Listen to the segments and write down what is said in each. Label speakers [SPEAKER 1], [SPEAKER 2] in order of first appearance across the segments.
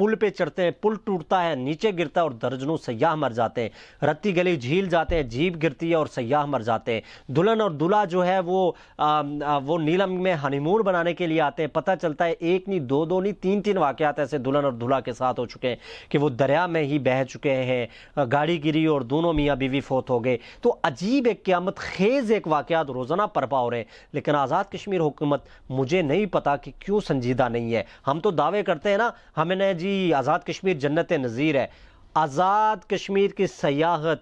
[SPEAKER 1] پل پہ چڑھتے ہیں، پل ٹوٹتا ہے، نیچے گرتا ہے اور درجنوں سیاح مر جاتے ہیں۔ رتی گلی جھیل جاتے ہیں، جیپ گرتی ہے اور سیاح مر جاتے ہیں۔ دلہن اور دلہا جو ہے وہ نیلم میں ہنی مون بنانے کے لیے آتے ہیں، پتہ چلتا ہے ایک نہیں، دو نہیں، تین واقعات ایسے دلہن اور دلہا کے ساتھ ہو چکے ہیں کہ وہ دریا میں ہی بہہ چکے ہیں، گاڑی گری اور دونوں میاں بیوی فوت ہو گئے۔ تو عجیب ایک قیامت خیز ایک واقعات روزانہ پرپا ہو رہے ہیں، لیکن آزاد کشمیر حکومت مجھے نہیں پتا کہ کیوں سنجیدہ نہیں ہے۔ ہم تو دعوے کرتے ہیں نا، ہمیں نے جی آزاد کشمیر جنت نظیر ہے۔ آزاد کشمیر کی سیاحت،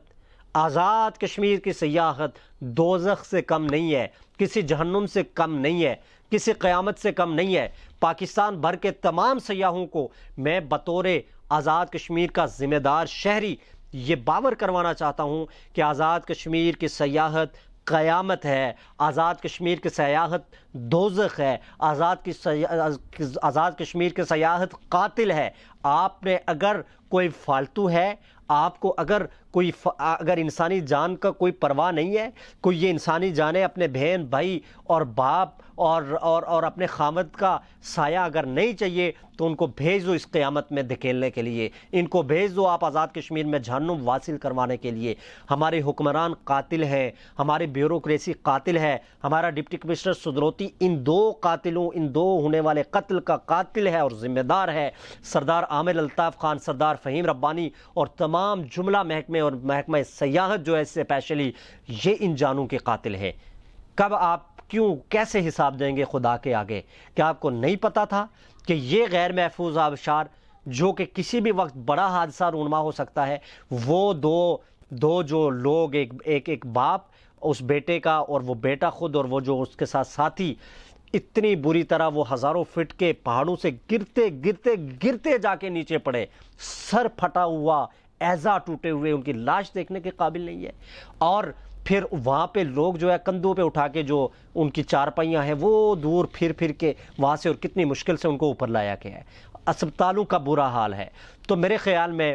[SPEAKER 1] آزاد کشمیر کی سیاحت دوزخ سے کم نہیں ہے، کسی جہنم سے کم نہیں ہے، کسی قیامت سے کم نہیں ہے۔ پاکستان بھر کے تمام سیاحوں کو میں بطور آزاد کشمیر کا ذمہ دار شہری یہ باور کروانا چاہتا ہوں کہ آزاد کشمیر کی سیاحت قیامت ہے، آزاد کشمیر کی سیاحت دوزخ ہے، آزاد کشمیر کی سیاحت قاتل ہے۔ آپ نے اگر کوئی فالتو ہے، آپ کو اگر انسانی جان کا کوئی پرواہ نہیں ہے، کوئی یہ انسانی جانیں اپنے بہن بھائی اور باپ اور اپنے خامد کا سایہ اگر نہیں چاہیے تو ان کو بھیج دو اس قیامت میں دھکیلنے کے لیے، ان کو بھیج دو آپ آزاد کشمیر میں جہنم واصل کروانے کے لیے۔ ہمارے حکمران قاتل ہیں، ہماری بیوروکریسی قاتل ہے، ہمارا ڈپٹی کمشنر سدروتی ان دو قاتلوں، ان دو ہونے والے قتل کا قاتل ہے اور ذمہ دار ہے۔ سردار عامر الطاف خان، سردار فہیم ربانی اور تمام جملہ محکمے اور محکمہ سیاحت جو ہے اسپیشلی، یہ ان جانوں کے قاتل ہیں۔ کب آپ کیوں کیسے حساب دیں گے خدا کے آگے؟ کیا آپ کو نہیں پتا تھا کہ یہ غیر محفوظ آبشار جو کہ کسی بھی وقت بڑا حادثہ رونما ہو سکتا ہے، وہ دو جو لوگ، ایک باپ اس بیٹے کا اور وہ بیٹا خود اور وہ جو اس کے ساتھ ساتھی، اتنی بری طرح وہ ہزاروں فٹ کے پہاڑوں سے گرتے جا کے نیچے پڑے، سر پھٹا ہوا، ایزا ٹوٹے ہوئے، ان کی لاش دیکھنے کے قابل نہیں ہے۔ اور پھر وہاں پہ لوگ جو ہے کندھوں پہ اٹھا کے جو ان کی چارپائیاں ہیں وہ دور پھر کے وہاں سے، اور کتنی مشکل سے ان کو اوپر لایا گیا ہے۔ اسپتالوں کا برا حال ہے۔ تو میرے خیال میں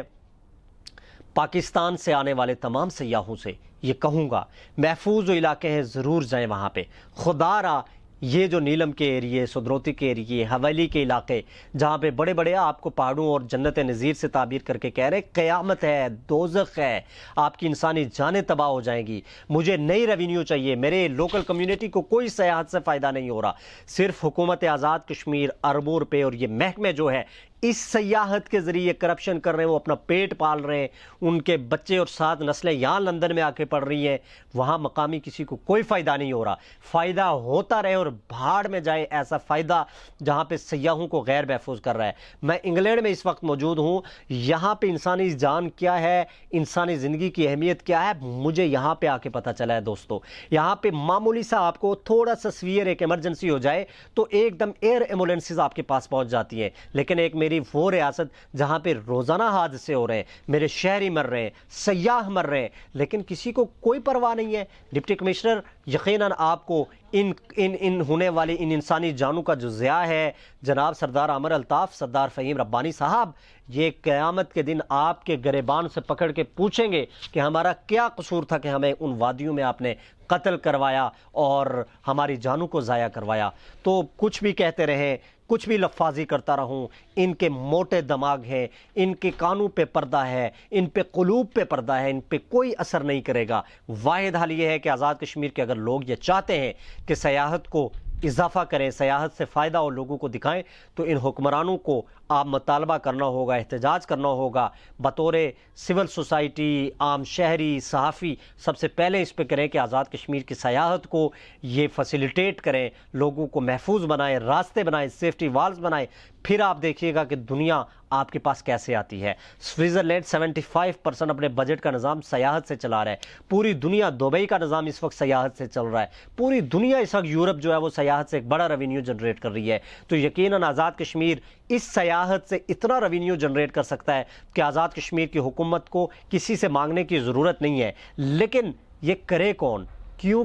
[SPEAKER 1] پاکستان سے آنے والے تمام سیاحوں سے یہ کہوں گا، محفوظ جو علاقے ہیں ضرور جائیں وہاں پہ۔ خدا را یہ جو نیلم کے ایریے، سدروتی کے ایریے، حویلی کے علاقے جہاں پہ بڑے بڑے آپ کو پہاڑوں اور جنت نظیر سے تعبیر کر کے کہہ رہے قیامت ہے، دوزخ ہے، آپ کی انسانی جانیں تباہ ہو جائیں گی۔ مجھے نئی ریونیو چاہیے، میرے لوکل کمیونٹی کو کوئی سیاحت سے فائدہ نہیں ہو رہا، صرف حکومت آزاد کشمیر اربوں روپے اور یہ محکمے جو ہے اس سیاحت کے ذریعے کرپشن کر رہے ہیں، وہ اپنا پیٹ پال رہے ہیں، ان کے بچے اور 7 نسلیں یہاں لندن میں آ کے پڑھ رہی ہیں، وہاں مقامی کسی کو کوئی فائدہ نہیں ہو رہا۔ فائدہ ہوتا رہے اور بھاڑ میں جائے ایسا فائدہ جہاں پہ سیاحوں کو غیر محفوظ کر رہا ہے۔ میں انگلینڈ میں اس وقت موجود ہوں، یہاں پہ انسانی جان کیا ہے، انسانی زندگی کی اہمیت کیا ہے، مجھے یہاں پہ آ کے پتہ چلا ہے دوستو۔ یہاں پہ معمولی سا آپ کو تھوڑا سا سویئر ایک ایمرجنسی ہو جائے تو ایک دم ایئر ایمبولینسز آپ کے پاس پہنچ جاتی ہیں، لیکن ایک میری وہ ریاست جہاں پہ روزانہ حادثے ہو رہے ہیں، میرے شہری مر رہے ہیں، سیاح مر رہے ہیں، لیکن کسی کو کوئی پرواہ نہیں ہے۔ ڈپٹی کمشنر یقیناً آپ کو ان ہونے والی ان انسانی جانوں کا جو ضیاع ہے، جناب سردار عامر الطاف، سردار فہیم ربانی صاحب، یہ قیامت کے دن آپ کے گریبان سے پکڑ کے پوچھیں گے کہ ہمارا کیا قصور تھا کہ ہمیں ان وادیوں میں آپ نے قتل کروایا اور ہماری جانوں کو ضائع کروایا۔ تو کچھ بھی کہتے رہیں، کچھ بھی لفاظی کرتا رہوں، ان کے موٹے دماغ ہیں، ان کے کانوں پہ پردہ ہے، ان پہ قلوب پہ پردہ ہے، ان پہ کوئی اثر نہیں کرے گا۔ واحد حل یہ ہے کہ آزاد کشمیر کے اگر لوگ یہ چاہتے ہیں کہ سیاحت کو اضافہ کریں، سیاحت سے فائدہ اور لوگوں کو دکھائیں، تو ان حکمرانوں کو آپ مطالبہ کرنا ہوگا، احتجاج کرنا ہوگا، بطور سول سوسائٹی، عام شہری، صحافی، سب سے پہلے اس پہ کریں کہ آزاد کشمیر کی سیاحت کو یہ فیسیلیٹیٹ کریں، لوگوں کو محفوظ بنائیں، راستے بنائیں، سیفٹی والز بنائیں، پھر آپ دیکھیے گا کہ دنیا آپ کے پاس کیسے آتی ہے۔ سوئٹزرلینڈ 75% اپنے بجٹ کا نظام سیاحت سے چلا رہا ہے، پوری دنیا، دبئی کا نظام اس وقت سیاحت سے چل رہا ہے، پوری دنیا اس وقت یورپ جو ہے وہ سیاحت سے ایک بڑا ریونیو جنریٹ کر رہی ہے۔ تو یقیناً آزاد کشمیر اس سیاحت سے اتنا ریونیو جنریٹ کر سکتا ہے کہ آزاد کشمیر کی حکومت کو کسی سے مانگنے کی ضرورت نہیں ہے۔ لیکن یہ کرے کون؟ کیوں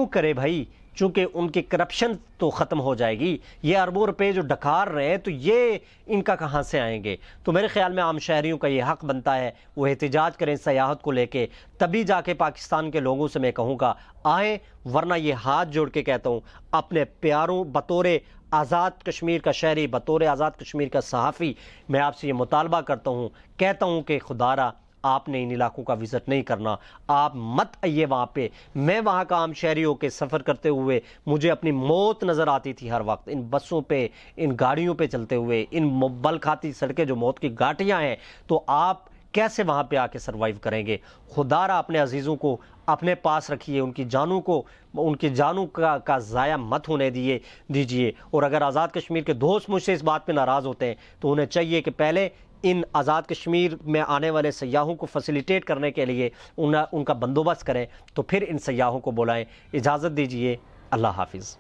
[SPEAKER 1] کرے بھائی؟ چونکہ ان کی کرپشن تو ختم ہو جائے گی، یہ اربوں روپے جو ڈکار رہے ہیں تو یہ ان کا کہاں سے آئیں گے؟ تو میرے خیال میں عام شہریوں کا یہ حق بنتا ہے وہ احتجاج کریں سیاحت کو لے کے، تبھی جا کے پاکستان کے لوگوں سے میں کہوں گا آئیں، ورنہ یہ ہاتھ جوڑ کے کہتا ہوں اپنے پیاروں، بطور آزاد کشمیر کا شہری، بطور آزاد کشمیر کا صحافی، میں آپ سے یہ مطالبہ کرتا ہوں، کہتا ہوں کہ خدا را آپ نے ان علاقوں کا وزٹ نہیں کرنا، آپ مت آئیے وہاں پہ۔ میں وہاں کا عام شہری ہو کے سفر کرتے ہوئے مجھے اپنی موت نظر آتی تھی ہر وقت، ان بسوں پہ، ان گاڑیوں پہ چلتے ہوئے، ان بل کھاتی سڑکیں جو موت کی گھاٹیاں ہیں، تو آپ کیسے وہاں پہ آ کے سروائیو کریں گے؟ خدا را اپنے عزیزوں کو اپنے پاس رکھیے، ان کی جانوں کا ضائع مت ہونے دیجیے۔ اور اگر آزاد کشمیر کے دوست مجھ سے اس بات پہ ناراض ہوتے ہیں تو انہیں چاہیے کہ پہلے ان آزاد کشمیر میں آنے والے سیاحوں کو فیسیلیٹیٹ کرنے کے لیے ان کا بندوبست کریں، تو پھر ان سیاحوں کو بلائیں۔ اجازت دیجیے، اللہ حافظ۔